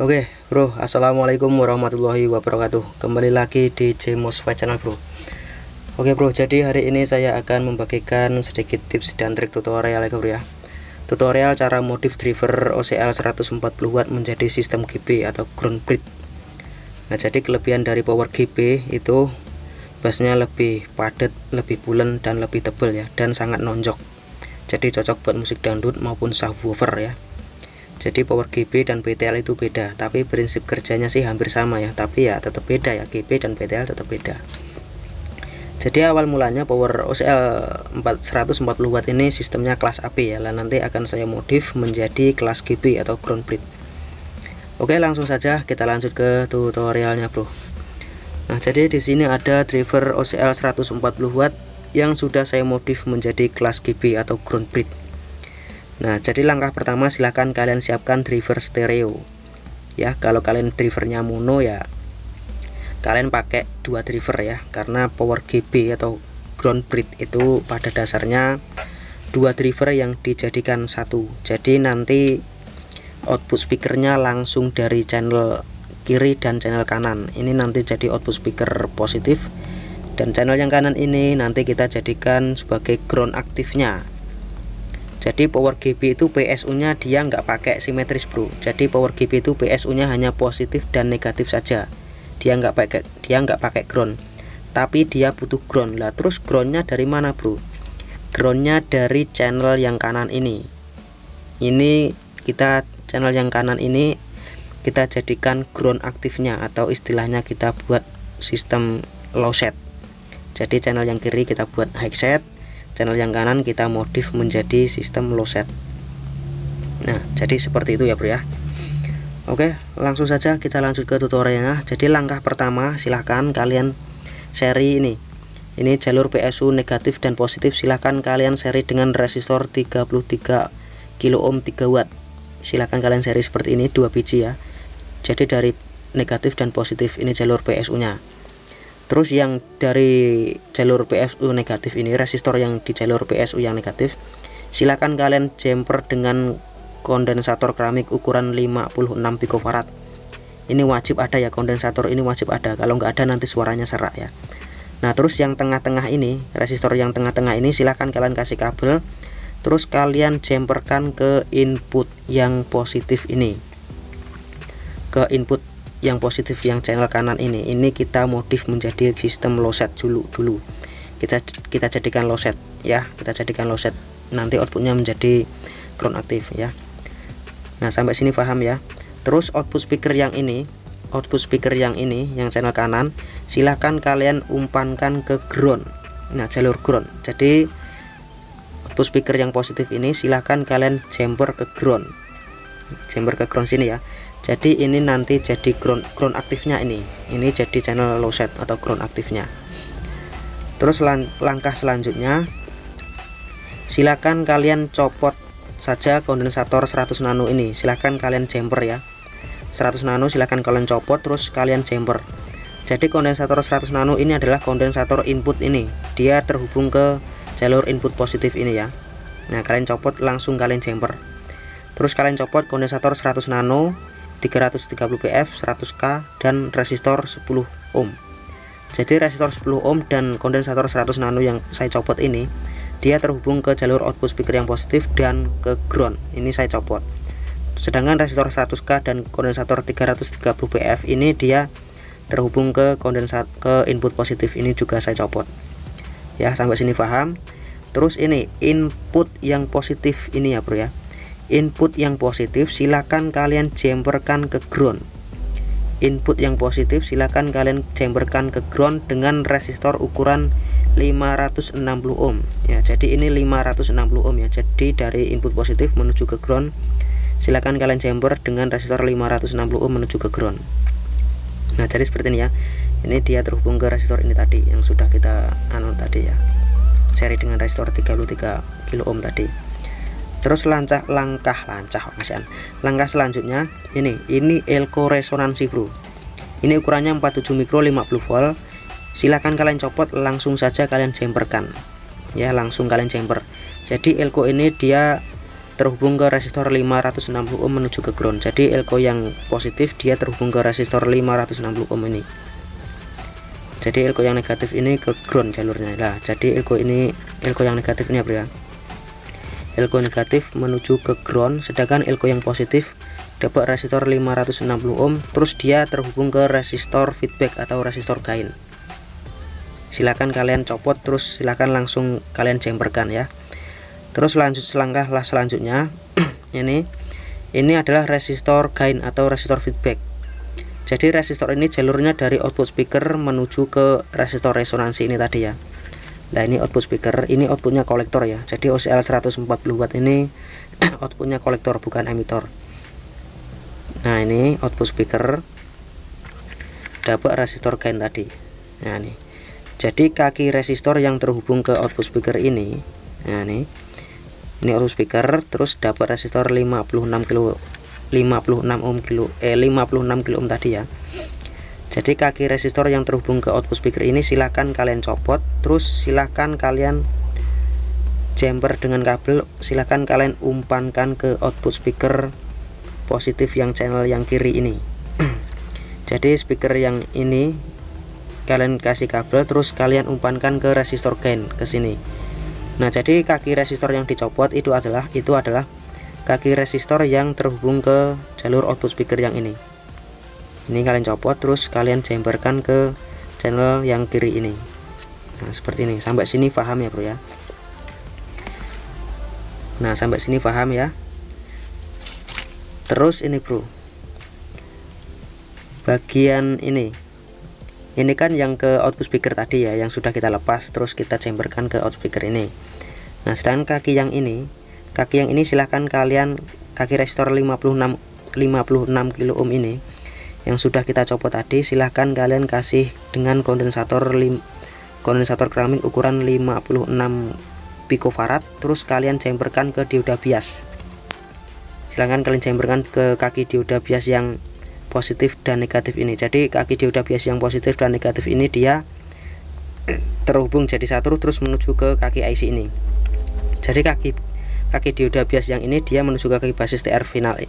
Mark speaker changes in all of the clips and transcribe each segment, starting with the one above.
Speaker 1: Oke bro, assalamualaikum warahmatullahi wabarakatuh. Kembali lagi di JMOSFET channel bro. Oke bro, jadi hari ini saya akan membagikan sedikit tips dan trik tutorial ya bro ya. Tutorial cara modif driver OCL 140W menjadi sistem GB atau ground bridge. Nah, jadi kelebihan dari power GB itu bassnya lebih padat, lebih bulan dan lebih tebal ya, dan sangat nonjok. Jadi cocok buat musik dangdut maupun subwoofer ya. Jadi power GB dan PTL itu beda, tapi prinsip kerjanya sih hampir sama ya, tapi ya tetap beda ya, GB dan PTL tetap beda. Jadi awal mulanya power OCL 140W ini sistemnya kelas AP ya, nanti akan saya modif menjadi kelas GB atau ground bridge. Oke, langsung saja kita lanjut ke tutorialnya bro. Nah, jadi di sini ada driver OCL 140W yang sudah saya modif menjadi kelas GB atau ground bridge. Nah, jadi langkah pertama silahkan kalian siapkan driver stereo ya. Kalau kalian drivernya mono ya kalian pakai dua driver ya, karena power GB atau ground bridge itu pada dasarnya dua driver yang dijadikan satu. Jadi nanti output speakernya langsung dari channel kiri dan channel kanan ini nanti jadi output speaker positif, dan channel yang kanan ini nanti kita jadikan sebagai ground aktifnya. Jadi power GB itu PSU nya dia nggak pakai simetris bro. Jadi power GB itu PSU nya hanya positif dan negatif saja, dia nggak pakai ground, tapi dia butuh ground lah. Terus groundnya dari mana bro? Groundnya dari channel yang kanan ini kita channel yang kanan ini kita jadikan ground aktifnya, atau istilahnya kita buat sistem low set. Jadi channel yang kiri kita buat high set, channel yang kanan kita modif menjadi sistem low set. Nah, jadi seperti itu ya bro ya. Oke, langsung saja kita lanjut ke tutorialnya. Jadi langkah pertama silahkan kalian seri ini jalur PSU negatif dan positif, silahkan kalian seri dengan resistor 33 kilo ohm 3W. Silahkan kalian seri seperti ini 2 biji ya. Jadi dari negatif dan positif ini jalur PSU nya. Terus yang dari jalur PSU negatif ini, resistor yang di jalur PSU yang negatif, silakan kalian jumper dengan kondensator keramik ukuran 56 picofarad. Ini wajib ada ya, kondensator ini wajib ada, kalau nggak ada nanti suaranya serak ya. Nah, terus yang tengah-tengah ini, resistor yang tengah-tengah ini silahkan kalian kasih kabel, terus kalian jumperkan ke input yang positif ini, ke input yang positif yang channel kanan ini kita modif menjadi sistem low set dulu. Kita jadikan low set ya, kita jadikan low set, nanti outputnya menjadi ground aktif ya. Nah, sampai sini paham ya. Terus output speaker yang ini yang channel kanan silahkan kalian umpankan ke ground. Nah, jalur ground. Jadi output speaker yang positif ini silahkan kalian jumper ke ground, sini ya. Jadi ini nanti jadi ground aktifnya, ini jadi channel low set atau ground aktifnya. Terus langkah selanjutnya silakan kalian copot saja kondensator 100 nano ini, silahkan kalian jumper ya. 100 nano silahkan kalian copot, terus kalian jumper. Jadi kondensator 100 nano ini adalah kondensator input, ini dia terhubung ke jalur input positif ini ya. Nah, kalian copot, langsung kalian jumper. Terus kalian copot kondensator 100 nano 330 PF 100K dan resistor 10 ohm. Jadi resistor 10 ohm dan kondensator 100 nano yang saya copot ini dia terhubung ke jalur output speaker yang positif dan ke ground, ini saya copot. Sedangkan resistor 100K dan kondensator 330 PF ini dia terhubung ke input positif, ini juga saya copot ya. Sampai sini paham. Terus ini input yang positif ini ya bro ya, input yang positif silakan kalian jumperkan ke ground. Input yang positif silakan kalian jumperkan ke ground dengan resistor ukuran 560 ohm ya. Jadi ini 560 ohm ya. Jadi dari input positif menuju ke ground silakan kalian jumper dengan resistor 560 ohm menuju ke ground. Nah, jadi seperti ini ya. Ini dia terhubung ke resistor ini tadi yang sudah kita tadi ya, seri dengan resistor 33 kilo ohm tadi. Terus langkah selanjutnya ini elko resonansi bro. Ini ukurannya 47 mikro 50 volt. Silahkan kalian copot, langsung saja kalian jumperkan ya, langsung kalian jumper. Jadi elko ini dia terhubung ke resistor 560 ohm menuju ke ground. Jadi elko yang positif dia terhubung ke resistor 560 ohm ini. Jadi elko yang negatif ini ke ground jalurnya. Nah, jadi elko yang negatif ini ya, elko negatif menuju ke ground, sedangkan elko yang positif dapat resistor 560 ohm, terus dia terhubung ke resistor feedback atau resistor gain. Silakan kalian copot, terus silakan langsung kalian jumperkan ya. Terus lanjut selangkah selanjutnya ini adalah resistor gain atau resistor feedback. Jadi resistor ini jalurnya dari output speaker menuju ke resistor resonansi ini tadi ya. Nah, ini output speaker, ini outputnya kolektor ya. Jadi OCL 140 watt ini outputnya kolektor bukan emitor. Nah, ini output speaker dapat resistor gain tadi. Nah, ini jadi kaki resistor yang terhubung ke output speaker ini. Nah, ini output speaker, terus dapat resistor 56 kilo ohm tadi ya. Jadi kaki resistor yang terhubung ke output speaker ini silahkan kalian copot, terus silahkan kalian jumper dengan kabel, silahkan kalian umpankan ke output speaker positif yang channel yang kiri ini. Jadi speaker yang ini kalian kasih kabel, terus kalian umpankan ke resistor gain ke sini. Nah, jadi kaki resistor yang dicopot itu adalah kaki resistor yang terhubung ke jalur output speaker yang ini. Ini kalian copot, terus kalian jumperkan ke channel yang kiri ini. Nah, seperti ini. Sampai sini paham ya bro ya. Nah, sampai sini paham ya. Terus ini bro, bagian ini kan yang ke output speaker tadi ya, yang sudah kita lepas terus kita jumperkan ke output speaker ini. Nah, sedangkan kaki yang ini silahkan kalian, kaki resistor 56 kilo ohm ini yang sudah kita copot tadi, silahkan kalian kasih dengan kondensator keramik ukuran 56 picofarad, terus kalian jumperkan ke dioda bias. Silahkan kalian jumperkan ke kaki dioda bias yang positif dan negatif ini. Jadi kaki dioda bias yang positif dan negatif ini dia terhubung jadi satu, terus menuju ke kaki IC ini. Jadi kaki dioda bias yang ini dia menuju ke kaki basis TR final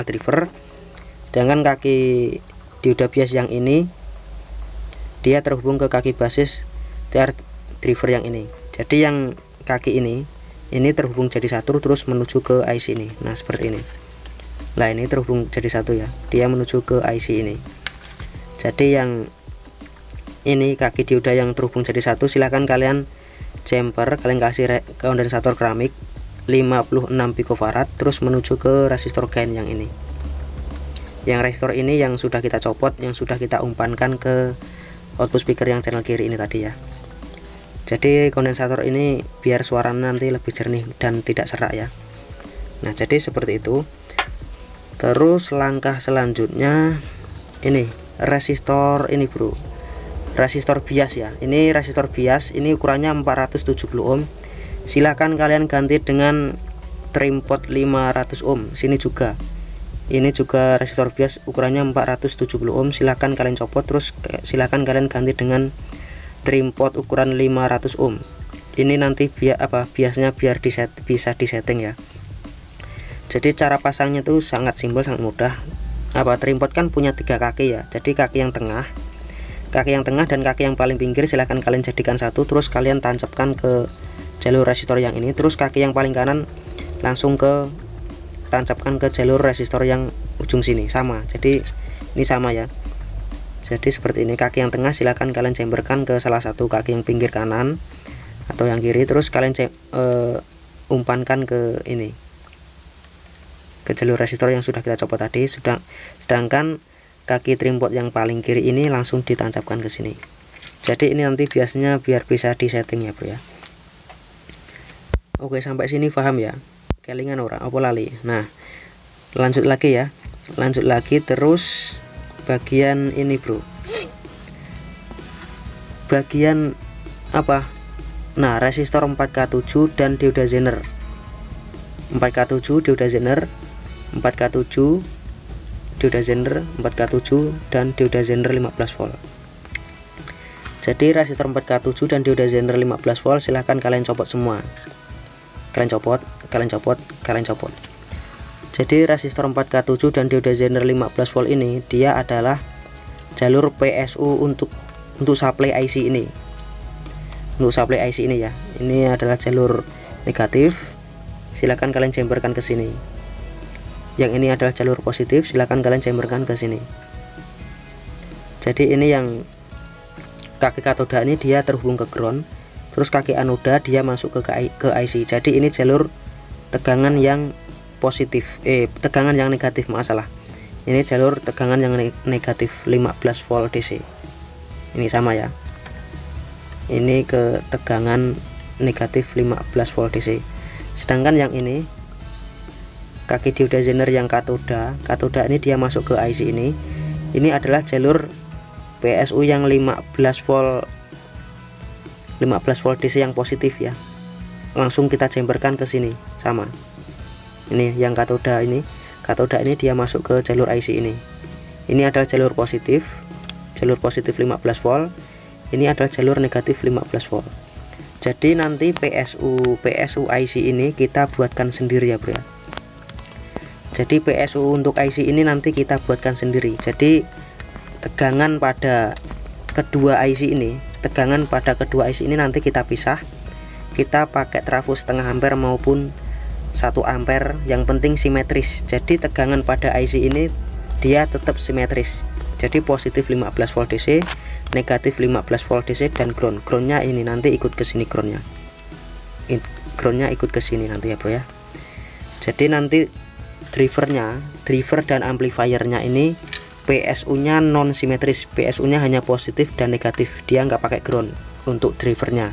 Speaker 1: driver, sedangkan kaki dioda bias yang ini dia terhubung ke kaki basis TR driver yang ini. Jadi yang kaki ini terhubung jadi satu, terus menuju ke IC ini. Nah, seperti ini. Nah, ini terhubung jadi satu ya, dia menuju ke IC ini. Jadi yang ini kaki dioda yang terhubung jadi satu, silahkan kalian jumper, kalian kasih kondensator keramik 56 picofarad, terus menuju ke resistor gain yang ini. Yang resistor ini yang sudah kita copot, yang sudah kita umpankan ke output speaker yang channel kiri ini tadi ya. Jadi kondensator ini biar suara nanti lebih jernih dan tidak serak ya. Nah, jadi seperti itu. Terus langkah selanjutnya ini resistor ini bro, resistor bias ya. Ini resistor bias, ini ukurannya 470 ohm. Silahkan kalian ganti dengan trimpot 500 ohm. Sini juga, ini juga resistor bias ukurannya 470 ohm. Silahkan kalian copot, terus silahkan kalian ganti dengan trimpot ukuran 500 ohm. Ini nanti biasnya biar bisa disetting ya. Jadi cara pasangnya tuh sangat simpel, sangat mudah. Trimpot kan punya 3 kaki ya. Jadi kaki yang tengah dan kaki yang paling pinggir silahkan kalian jadikan satu, terus kalian tancapkan ke jalur resistor yang ini. Terus kaki yang paling kanan langsung tancapkan ke jalur resistor yang ujung sini, sama. Jadi ini sama ya. Jadi seperti ini, kaki yang tengah silahkan kalian jumperkan ke salah satu kaki yang pinggir kanan atau yang kiri, terus kalian umpankan ke ini, ke jalur resistor yang sudah kita copot tadi. Sedangkan kaki trimpot yang paling kiri ini langsung ditancapkan ke sini. Jadi ini nanti biasanya biar bisa disetting ya bro ya. Oke, sampai sini paham ya? Kelingan ora apa lali. Nah, lanjut lagi ya. Lanjut lagi terus bagian ini bro, bagian apa? Nah, resistor 4K7 dan dioda Zener. 4K7 dioda Zener, 4K7 dioda Zener, 4K7 dan dioda Zener 15 volt. Jadi resistor 4K7 dan dioda Zener 15 volt silahkan kalian copot semua. kalian copot. Jadi resistor 4K7 dan dioda Zener 15 volt ini dia adalah jalur PSU untuk supply IC ini. Untuk supply IC ini ya. Ini adalah jalur negatif. Silakan kalian jemberkan ke sini. Yang ini adalah jalur positif, silakan kalian jemberkan ke sini. Jadi ini yang kaki katoda ini dia terhubung ke ground, terus kaki anoda dia masuk ke IC. Jadi ini jalur tegangan yang positif, tegangan yang negatif, masalah. Ini jalur tegangan yang negatif 15 volt DC. Ini sama ya. Ini ke tegangan negatif 15 volt DC. Sedangkan yang ini kaki dioda Zener yang katoda ini dia masuk ke IC ini. Ini adalah jalur PSU yang 15 volt DC yang positif ya. Langsung kita jemberkan ke sini, sama. Ini yang katoda ini dia masuk ke jalur IC ini. Ini adalah jalur positif 15 volt. Ini adalah jalur negatif 15 volt. Jadi nanti PSU IC ini kita buatkan sendiri ya bro ya. Jadi PSU untuk IC ini nanti kita buatkan sendiri. Jadi tegangan pada kedua IC ini nanti kita pisah. Kita pakai trafo setengah ampere maupun 1 ampere, yang penting simetris. Jadi tegangan pada IC ini dia tetap simetris. Jadi positif 15 volt DC, negatif 15 volt DC, dan groundnya ini nanti ikut ke sini, groundnya ikut ke sini nanti ya bro ya. Jadi nanti driver dan amplifiernya ini PSU nya non simetris, PSU nya hanya positif dan negatif, dia nggak pakai ground untuk drivernya.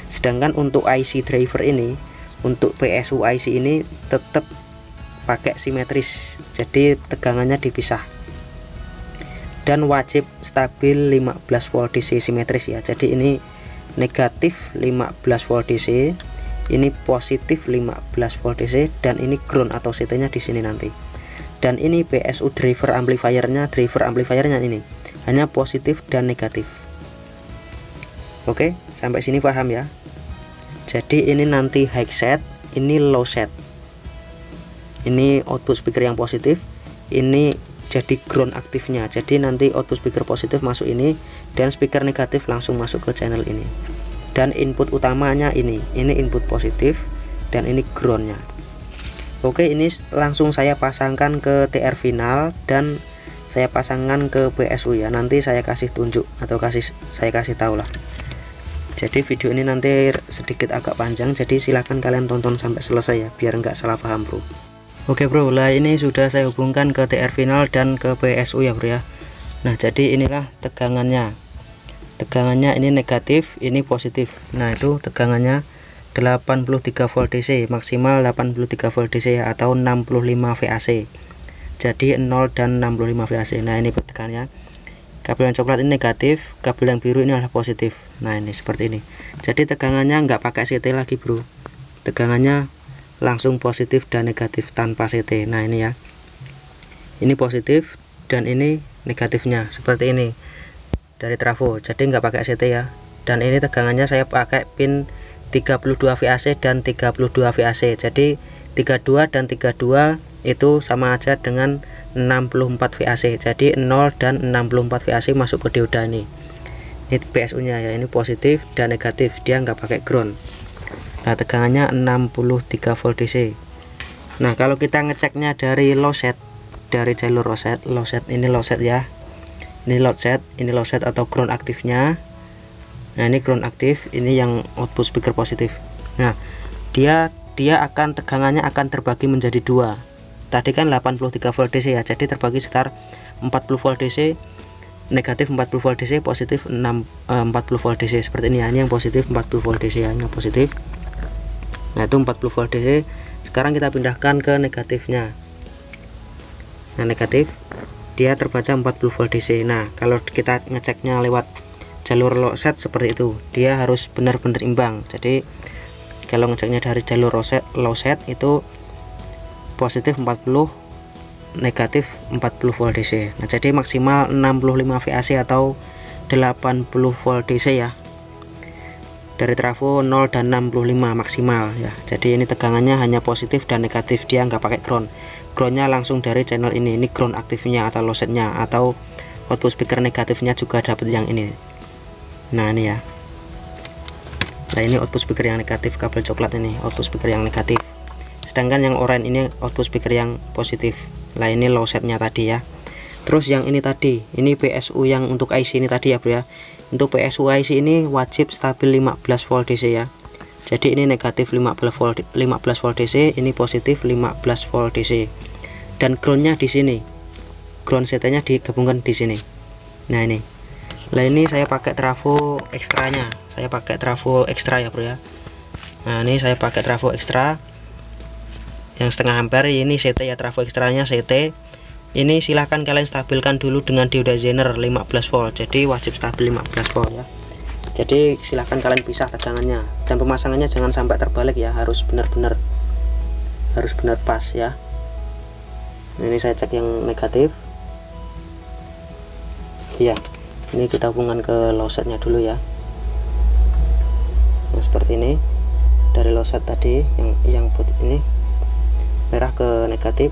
Speaker 1: Sedangkan untuk IC driver ini, untuk PSU IC ini tetap pakai simetris, jadi tegangannya dipisah dan wajib stabil 15 volt DC simetris ya. Jadi ini negatif 15 volt DC, ini positif 15 volt DC, dan ini ground atau CT nya di sini nanti. Dan ini PSU driver amplifiernya ini hanya positif dan negatif. Oke, sampai sini paham ya. Jadi ini nanti high set, ini low set. Ini output speaker yang positif, ini jadi ground aktifnya. Jadi nanti output speaker positif masuk ini, dan speaker negatif langsung masuk ke channel ini. Dan input utamanya ini input positif, dan ini groundnya. Oke, ini langsung saya pasangkan ke TR final dan saya pasangkan ke PSU ya. Nanti saya kasih tunjuk atau saya kasih tahu lah. Jadi video ini nanti sedikit agak panjang, jadi silahkan kalian tonton sampai selesai ya, biar nggak salah paham bro. Oke bro, lah ini sudah saya hubungkan ke TR final dan ke PSU ya bro ya. Nah jadi inilah tegangannya ini negatif, ini positif. Nah itu tegangannya 83 volt DC, maksimal 83 volt DC ya, atau 65 VAC. Jadi 0 dan 65 VAC. Nah ini tegangannya. Kabel yang coklat ini negatif, kabel yang biru ini adalah positif. Nah ini seperti ini. Jadi tegangannya nggak pakai CT lagi bro, tegangannya langsung positif dan negatif tanpa CT. Nah ini ya, ini positif dan ini negatifnya seperti ini dari trafo, jadi nggak pakai CT ya. Dan ini tegangannya saya pakai pin 32 VAC dan 32 VAC. Jadi 32 dan 32 itu sama aja dengan 64 VAC. Jadi 0 dan 64 VAC masuk ke dioda ini. Ini PSU nya ya, ini positif dan negatif, dia nggak pakai ground. Nah tegangannya 63 volt DC. Nah kalau kita ngeceknya dari low set, dari jalur low set ini low set ya, ini low set atau ground aktifnya. Nah ini ground aktif, ini yang output speaker positif. Nah dia akan tegangannya akan terbagi menjadi dua. Tadi kan 83 volt DC ya, jadi terbagi sekitar 40 volt DC, negatif 40 volt DC, positif 40 volt DC seperti ini ya. Ini yang positif 40 volt DC ya, yang positif. Nah itu 40 volt DC. Sekarang kita pindahkan ke negatifnya. Nah negatif dia terbaca 40 volt DC. Nah kalau kita ngeceknya lewat jalur low set seperti itu, dia harus benar-benar imbang. Jadi kalau ngeceknya dari jalur low set itu positif 40, negatif 40 volt DC. Nah jadi maksimal 65 VAC atau 80 volt DC ya. dari trafo 0 dan 65 maksimal ya. Jadi ini tegangannya hanya positif dan negatif, dia nggak pakai ground. Groundnya langsung dari channel ini ground aktifnya atau low setnya, atau output speaker negatifnya juga dapat yang ini. Nah ini ya. Nah ini output speaker yang negatif, kabel coklat ini output speaker yang negatif, sedangkan yang oranye ini output speaker yang positif. Nah ini low setnya tadi ya. Terus yang ini tadi, ini PSU yang untuk IC ini tadi ya bro ya. Untuk PSU IC ini wajib stabil 15 volt DC ya. Jadi ini negatif 15 volt DC, ini positif 15 volt DC. Dan groundnya di sini. Ground setnya digabungkan di sini. Nah ini. Nah ini saya pakai trafo ekstranya. Saya pakai trafo ekstra ya bro ya. Nah ini saya pakai trafo ekstra yang setengah ampere. Ini CT ya, trafo ekstranya CT. Ini silahkan kalian stabilkan dulu dengan dioda Zener 15 volt. Jadi wajib stabil 15 volt ya. Jadi silahkan kalian pisah tegangannya, dan pemasangannya jangan sampai terbalik ya, harus benar-benar pas ya. Ini saya cek yang negatif ya. Ini kita hubungkan ke low setnya dulu ya. Nah, seperti ini. Dari low set tadi yang putih ini merah ke negatif.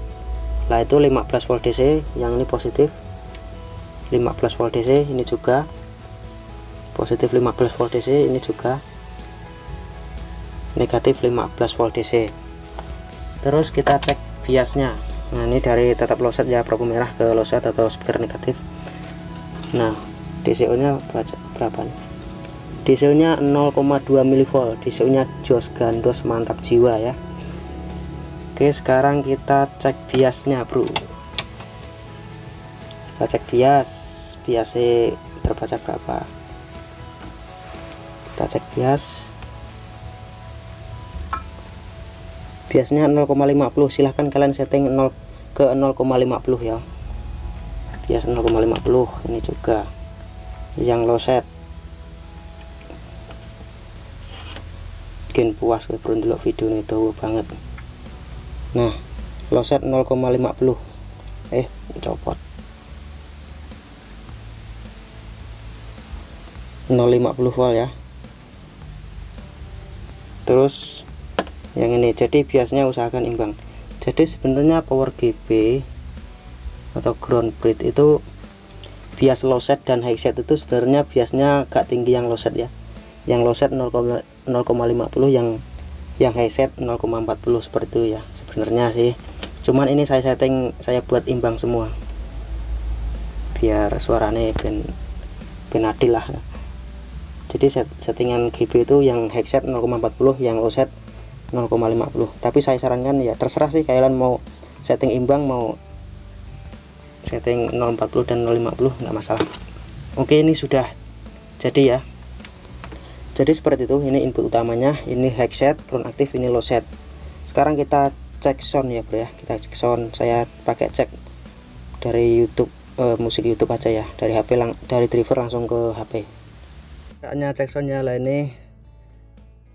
Speaker 1: Lah itu 15 volt DC, yang ini positif 15 volt DC, ini juga positif 15 volt DC, ini juga negatif 15 volt DC. Terus kita cek biasnya. Nah ini dari tetap low set ya, probe merah ke low set atau speaker negatif. Nah DCO nya berapa nih? DCO nya 0,2 mV, DCO nya jos gandos mantap jiwa ya. Oke, sekarang kita cek biasnya bro. Kita cek biasnya terbaca berapa. Kita cek biasnya 0,50. silahkan kalian setting 0 ke 0,50 ya. Bias 0,50. Ini juga yang low set. Bikin puas gue bro ndelok video ini tahu banget. Nah low set 0,50. Copot 0,50 volt ya. Terus yang ini, jadi biasanya usahakan imbang. Jadi sebenarnya power GB atau ground bridge itu bias low set dan high set itu sebenarnya biasanya agak tinggi yang low set ya. Yang low set 0,50, yang high set 0,40 seperti itu ya sebenarnya sih. Cuman ini saya setting, saya buat imbang semua biar suaranya ben adil lah. Jadi settingan GB itu yang high set 0,40, yang low set 0,50. Tapi saya sarankan ya terserah sih, kalian mau setting imbang, mau setting 0,40 dan 0,50 nggak masalah. Oke, ini sudah jadi ya. Jadi seperti itu, ini input utamanya, ini high set, ground aktif, ini low set. Sekarang kita cek sound ya bro ya. Kita cek sound, saya pakai cek dari YouTube, musik YouTube aja ya, dari HP dari driver langsung ke HP. Kayaknya cek soundnya lah, ini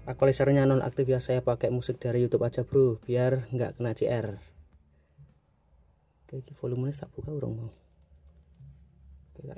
Speaker 1: equalizernya non aktif ya, saya pakai musik dari YouTube aja bro, biar nggak kena CR. Oke, volumenya tak buka urung mau. Oke,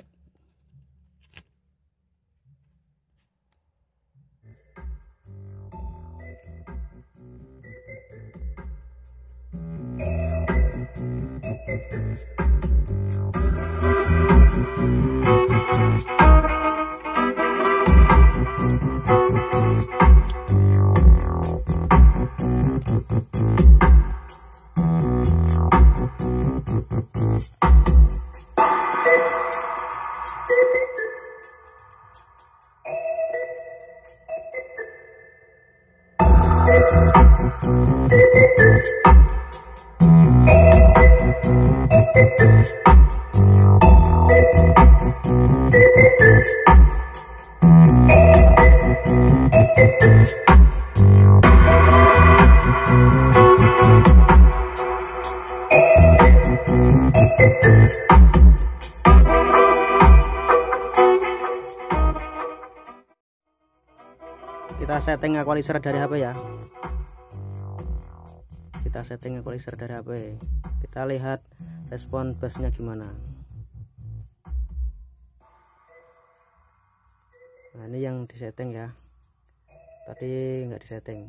Speaker 1: kita setting equalizer dari HP ya. Kita setting equalizer dari HP. Kita lihat respon bassnya gimana. Nah ini yang disetting ya. tadi nggak disetting.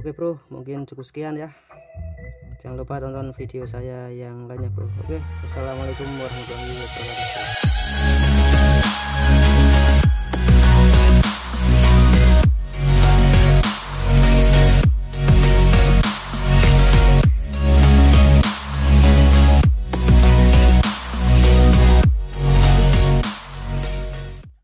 Speaker 1: Oke bro, mungkin cukup sekian ya. Jangan lupa tonton video saya yang lainnya bro. Oke, wassalamualaikum warahmatullahi wabarakatuh.